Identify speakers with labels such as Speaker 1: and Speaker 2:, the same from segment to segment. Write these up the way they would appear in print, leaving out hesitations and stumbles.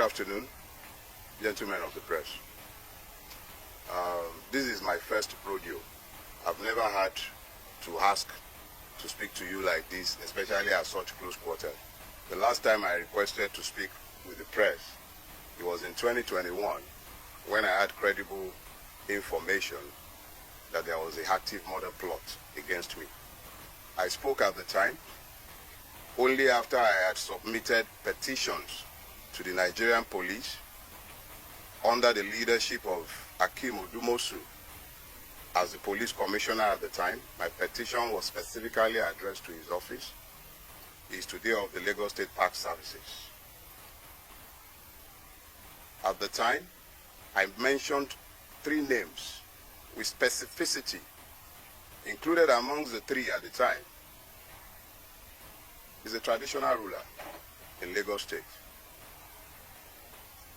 Speaker 1: afternoon, gentlemen of the press. This is my first rodeo. I've never had to ask to speak to you like this, especially at such close quarters. The last time I requested to speak with the press, it was in 2021, when I had credible information that there was an active murder plot against me. I spoke at the time only after I had submitted petitions to the Nigerian police under the leadership of Akim Odumosu as the police commissioner at the time. My petition was specifically addressed to his office. He is today of the Lagos State Park Services. At the time, I mentioned 3 names with specificity. Included amongst the 3 at the time is a traditional ruler in Lagos State.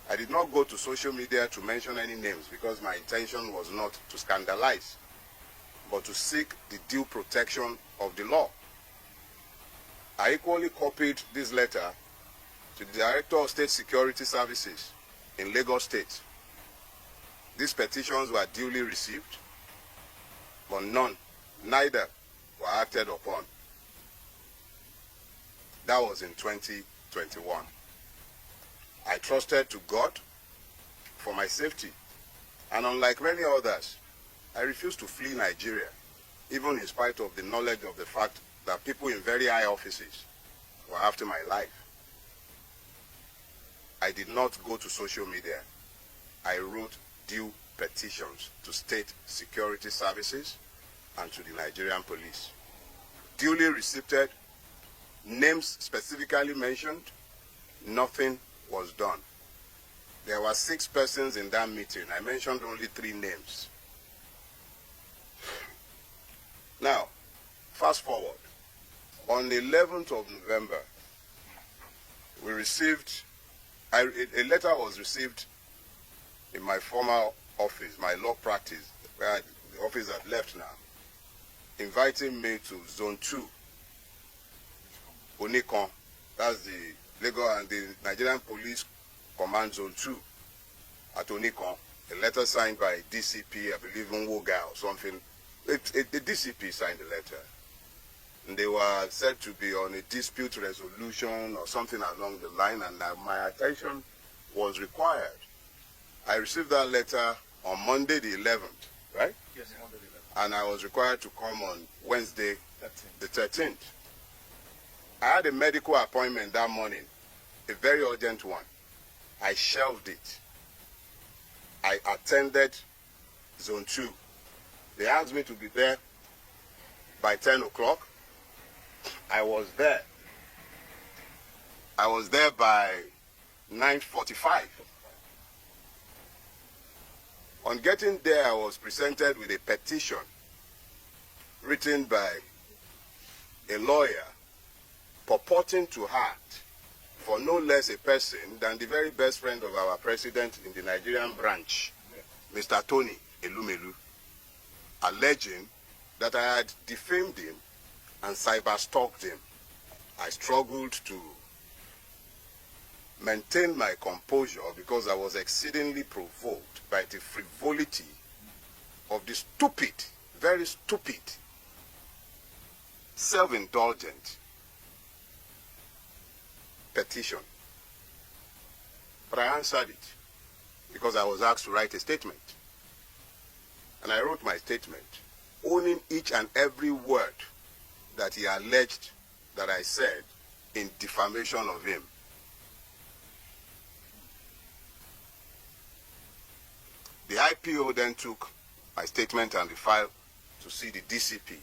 Speaker 1: I did not go to social media to mention any names because my intention was not to scandalize, but to seek the due protection of the law. I equally copied this letter to the Director of State Security Services in Lagos State. These petitions were duly received, but neither were acted upon. That was in 2021. I trusted to God for my safety, and unlike many others, I refused to flee Nigeria, even in spite of the knowledge of the fact that people in very high offices were after my life. I did not go to social media. I wrote due petitions to state security services and to the Nigerian police. Duly received, names specifically mentioned, nothing was done. There were 6 persons in that meeting. I mentioned only 3 names. Now, fast forward. On the 11th of November, we received, a letter was received in my former office, my law practice, where the office had left now, inviting me to Zone 2, Onikon. That's the Lagos and the Nigerian Police Command Zone 2 at Onikon. A letter signed by DCP, I believe Nwoga or something. The DCP signed the letter. And they were said to be on a dispute resolution or something along the line, and my attention was required. I received that letter on Monday the 11th, right?
Speaker 2: Yes, Monday the 11th.
Speaker 1: And I was required to come on Wednesday the 13th. I had a medical appointment that morning, a very urgent one. I shelved it. I attended Zone 2. They asked me to be there by 10 o'clock. I was there. I was there by 9:45. On getting there, I was presented with a petition written by a lawyer purporting to act for no less a person than the very best friend of our president in the Nigerian branch, Mr. Tony Elumelu, alleging that I had defamed him and cyber-stalked him. I struggled to maintain my composure because I was exceedingly provoked by the frivolity of the stupid, very stupid, self-indulgent petition. But I answered it because I was asked to write a statement. And I wrote my statement, owning each and every word that he alleged that I said in defamation of him. The IPO then took my statement and the file to see the DCP,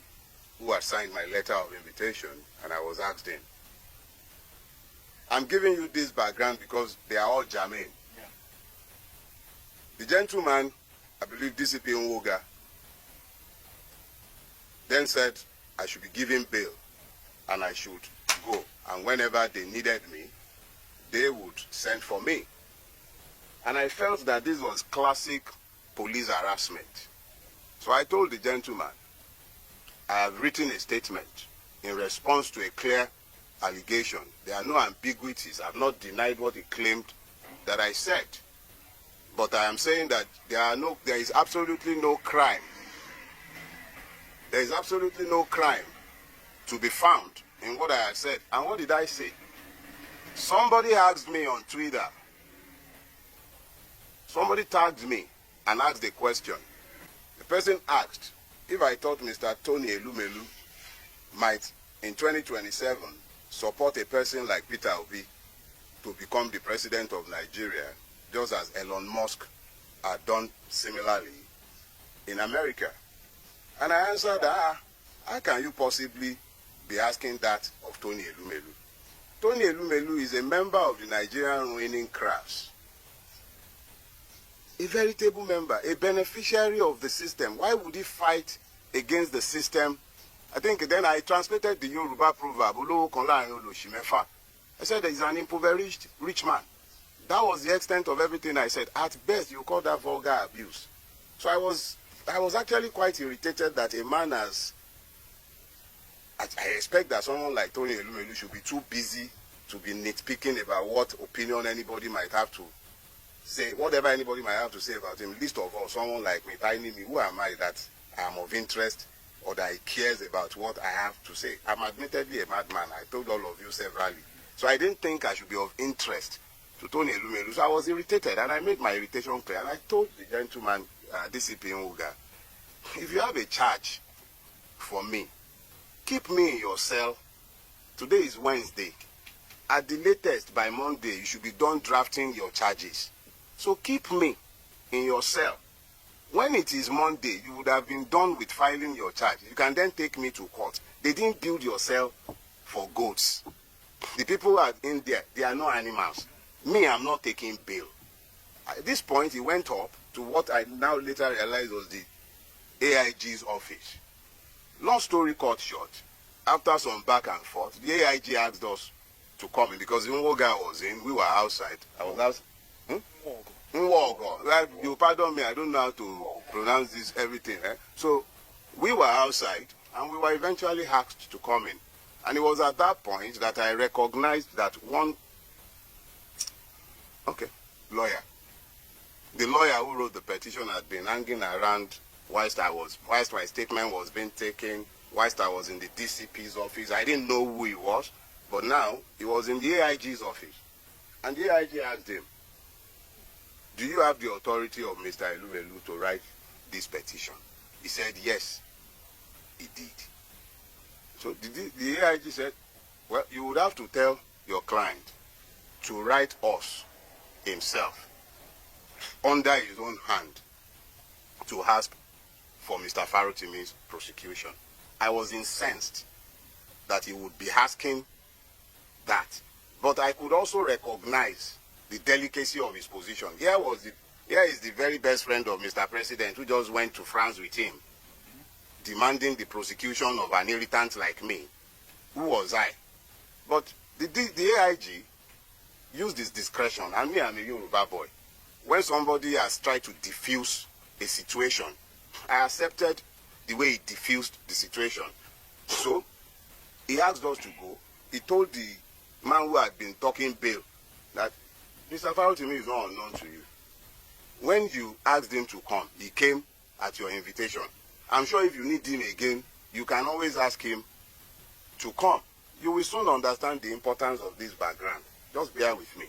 Speaker 1: who had signed my letter of invitation, and I was asked in. I'm giving you this background because they are all germane. Yeah. The gentleman, I believe DCP Nwoga, then said I should be given bail and I should go. And whenever they needed me, they would send for me. And I felt that this was classic police harassment. So I told the gentleman, I have written a statement in response to a clear allegation. There are no ambiguities. I have not denied what he claimed that I said. But I am saying that there is absolutely no crime. There is absolutely no crime to be found in what I have said. And what did I say? Somebody asked me on Twitter. Somebody tagged me and asked a question. The person asked if I thought Mr. Tony Elumelu might, in 2027, support a person like Peter Obi to become the president of Nigeria, just as Elon Musk had done similarly in America. And I answered, how can you possibly be asking that of Tony Elumelu? Tony Elumelu is a member of the Nigerian ruling class. A veritable member, a beneficiary of the system. Why would he fight against the system? I think then I translated the Yoruba proverb, I said he's an impoverished rich man. That was the extent of everything I said. At best, you call that vulgar abuse. So I was actually quite irritated that a man has... I expect that someone like Tony Elumelu should be too busy to be nitpicking about what opinion anybody might have to say, whatever anybody might have to say about him. Least of all, someone like me, tiny me, who am I that I am of interest or that he cares about what I have to say? I'm admittedly a madman. I told all of you severally. So I didn't think I should be of interest to Tony Elumelu. So I was irritated, and I made my irritation clear. And I told the gentleman, DCP Nwuga, if you have a charge for me, keep me in your cell. Today is Wednesday. At the latest, by Monday, you should be done drafting your charges. So keep me in your cell. When it is Monday, you would have been done with filing your charge. You can then take me to court. They didn't build your cell for goats. The people in there, they are not animals. Me, I'm not taking bail. At this point, he went up to what I now later realized was the AIG's office. Long story cut short, after some back and forth, the AIG asked us to come in because Nwuga was in, we were outside. I was outside. Well, you pardon me, I don't know how to pronounce this, everything. So we were outside and we were eventually asked to come in. And it was at that point that I recognized that lawyer. The lawyer who wrote the petition had been hanging around whilst my statement was being taken, whilst I was in the DCP's office. I didn't know who he was, but now he was in the AIG's office. And the AIG asked him, do you have the authority of Mr. Elumelu to write this petition? He said, yes, he did. So the AIG said, well, you would have to tell your client to write us himself under his own hand to ask for Mr. Farotimi's prosecution. I was incensed that he would be asking that. But I could also recognize the delicacy of his position. Here is the very best friend of Mr. President who just went to France with him, demanding the prosecution of an irritant like me. Who was I? But the AIG used his discretion, and me, I'm a Yoruba boy. When somebody has tried to diffuse a situation, I accepted the way he diffused the situation. So, he asked us to go. He told the man who had been talking bail that Mr. Farotimi is not unknown to you. When you asked him to come, he came at your invitation. I'm sure if you need him again, you can always ask him to come. You will soon understand the importance of this background. Just bear with me.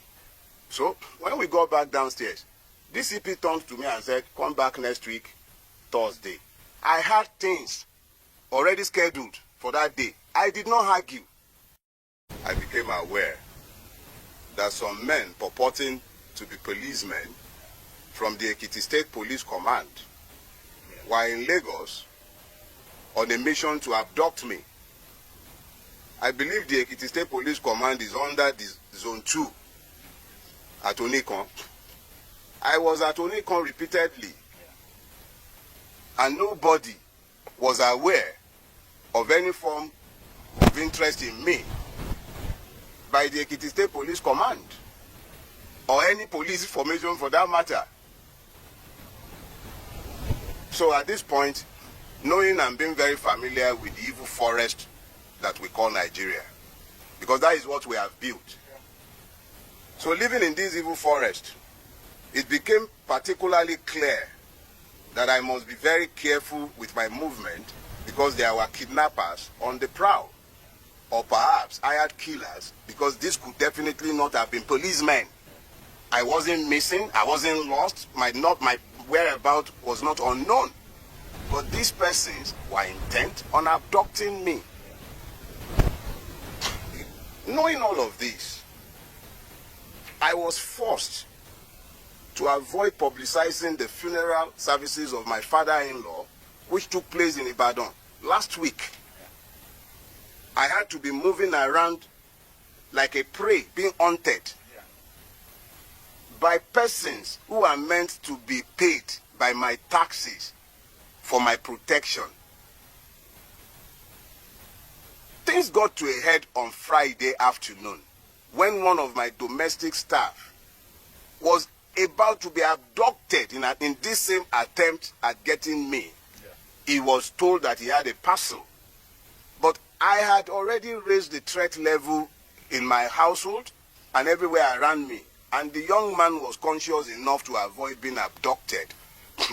Speaker 1: So, when we got back downstairs, DCP turned to me and said, come back next week, Thursday. I had things already scheduled for that day. I did not argue. I became aware that some men purporting to be policemen from the Ekiti State Police Command were in Lagos on a mission to abduct me. I believe the Ekiti State Police Command is under the Zone 2 at Onikon. I was at Onikon repeatedly, and nobody was aware of any form of interest in me by the Ekiti State Police Command, or any police formation for that matter. So at this point, knowing and being very familiar with the evil forest that we call Nigeria, because that is what we have built, So living in this evil forest, it became particularly clear that I must be very careful with my movement because there were kidnappers on the prowl, or perhaps hired killers, because this could definitely not have been policemen. I wasn't missing, I wasn't lost, my whereabouts was not unknown. But these persons were intent on abducting me. Knowing all of this, I was forced to avoid publicizing the funeral services of my father-in-law, which took place in Ibadan last week. I had to be moving around like a prey, being hunted by persons who are meant to be paid by my taxes for my protection. Things got to a head on Friday afternoon when one of my domestic staff was about to be abducted in this same attempt at getting me. He was told that he had a parcel. But I had already raised the threat level in my household and everywhere around me. And the young man was conscious enough to avoid being abducted.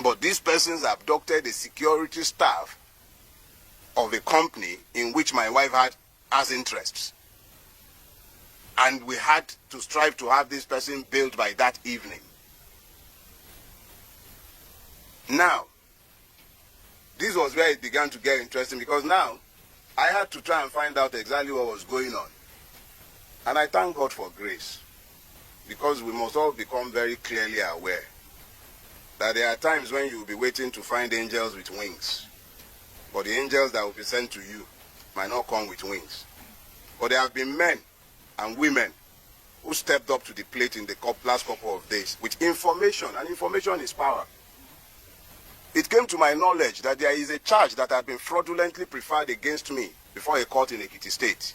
Speaker 1: But these persons abducted the security staff of a company in which my wife has interests. And we had to strive to have this person bailed by that evening. Now, this was where it began to get interesting, because now I had to try and find out exactly what was going on. And I thank God for grace, because we must all become very clearly aware that there are times when you will be waiting to find angels with wings, but the angels that will be sent to you might not come with wings. But there have been men and women who stepped up to the plate in the last couple of days with information, and information is power. It came to my knowledge that there is a charge that had been fraudulently preferred against me before a court in Ekiti State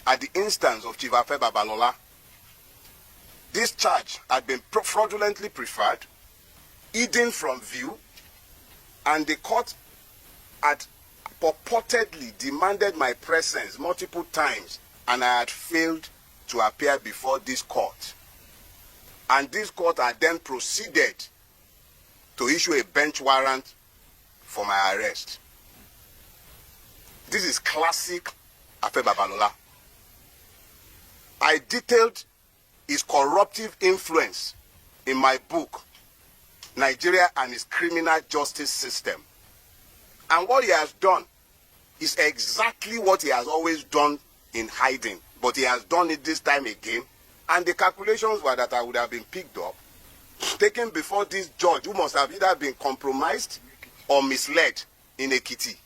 Speaker 1: at the instance of Chief Afe Babalola. This charge had been fraudulently preferred, hidden from view, and the court had purportedly demanded my presence multiple times, and I had failed to appear before this court. And this court had then proceeded to issue a bench warrant for my arrest. This is classic Afe Babalola. I detailed his corruptive influence in my book, Nigeria and its Criminal Justice System. And what he has done is exactly what he has always done in hiding, but he has done it this time again. And the calculations were that I would have been picked up, taken before this judge who must have either been compromised or misled in Ekiti.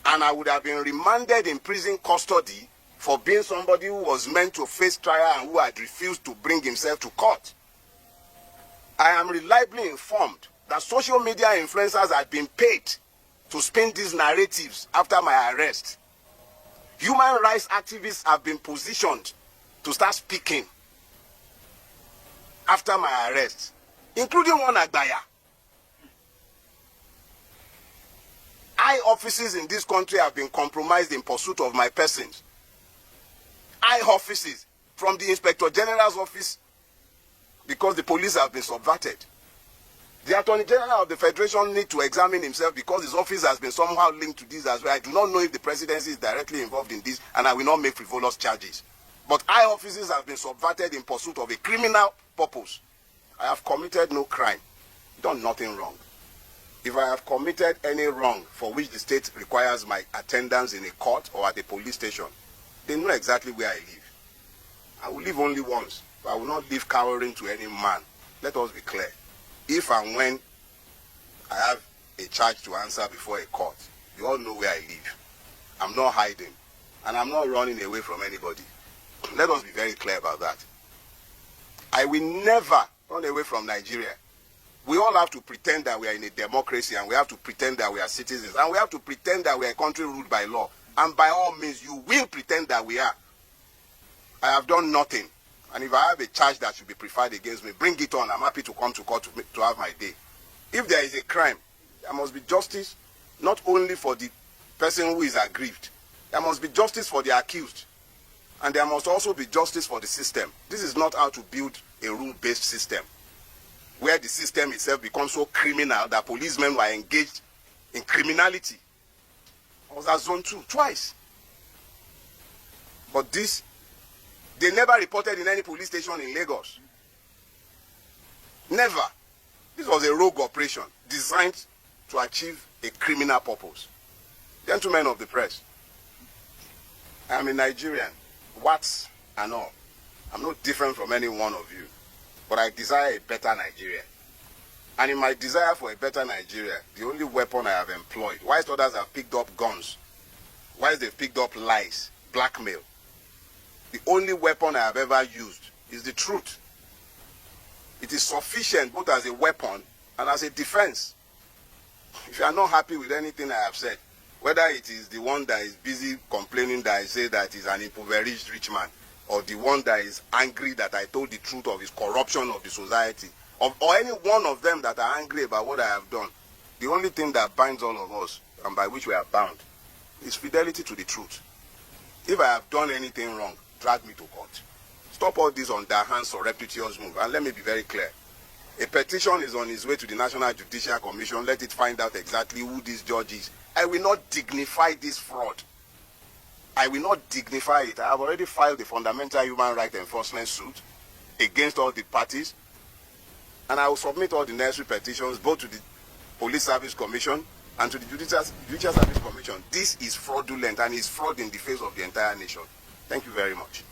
Speaker 1: And I would have been remanded in prison custody for being somebody who was meant to face trial and who had refused to bring himself to court. I am reliably informed that social media influencers had been paid to spin these narratives after my arrest. Human rights activists have been positioned to start speaking after my arrest, including one Agbaya. High offices in this country have been compromised in pursuit of my persons. High offices, from the Inspector General's office, because the police have been subverted. The Attorney General of the Federation needs to examine himself because his office has been somehow linked to this as well. I do not know if the presidency is directly involved in this, and I will not make frivolous charges. But high offices have been subverted in pursuit of a criminal purpose. I have committed no crime, done nothing wrong. If I have committed any wrong for which the state requires my attendance in a court or at a police station, they know exactly where I live. I will live only once, but I will not live cowering to any man. Let us be clear. If and when I have a charge to answer before a court, you all know where I live. I'm not hiding, and I'm not running away from anybody. Let us be very clear about that. I will never run away from Nigeria. We all have to pretend that we are in a democracy, and we have to pretend that we are citizens, and we have to pretend that we are a country ruled by law. And by all means, you will pretend that we are. I have done nothing. And if I have a charge that should be preferred against me, bring it on. I'm happy to come to court to have my day. If there is a crime, there must be justice, not only for the person who is aggrieved. There must be justice for the accused. And there must also be justice for the system. This is not how to build a rule-based system where the system itself becomes so criminal that policemen were engaged in criminality. I was at zone 2 twice. But this, they never reported in any police station in Lagos. Never. This was a rogue operation designed to achieve a criminal purpose. Gentlemen of the press, I am a Nigerian, whats and all. I'm no different from any one of you, but I desire a better Nigeria. And in my desire for a better Nigeria, the only weapon I have employed, whilst others have picked up guns, whilst they've picked up lies, blackmail, the only weapon I have ever used is the truth. It is sufficient both as a weapon and as a defense. If you are not happy with anything I have said, whether it is the one that is busy complaining that I say that he's an impoverished rich man, or the one that is angry that I told the truth of his corruption of the society, or any one of them that are angry about what I have done, the only thing that binds all of us, and by which we are bound, is fidelity to the truth. If I have done anything wrong, drag me to court. Stop all this underhand surreptitious move. And let me be very clear. A petition is on its way to the National Judicial Commission. Let it find out exactly who this judge is. I will not dignify this fraud. I will not dignify it. I have already filed a fundamental human rights enforcement suit against all the parties. And I will submit all the necessary petitions both to the Police Service Commission and to the Judicial Service Commission. This is fraudulent and is fraud in the face of the entire nation. Thank you very much.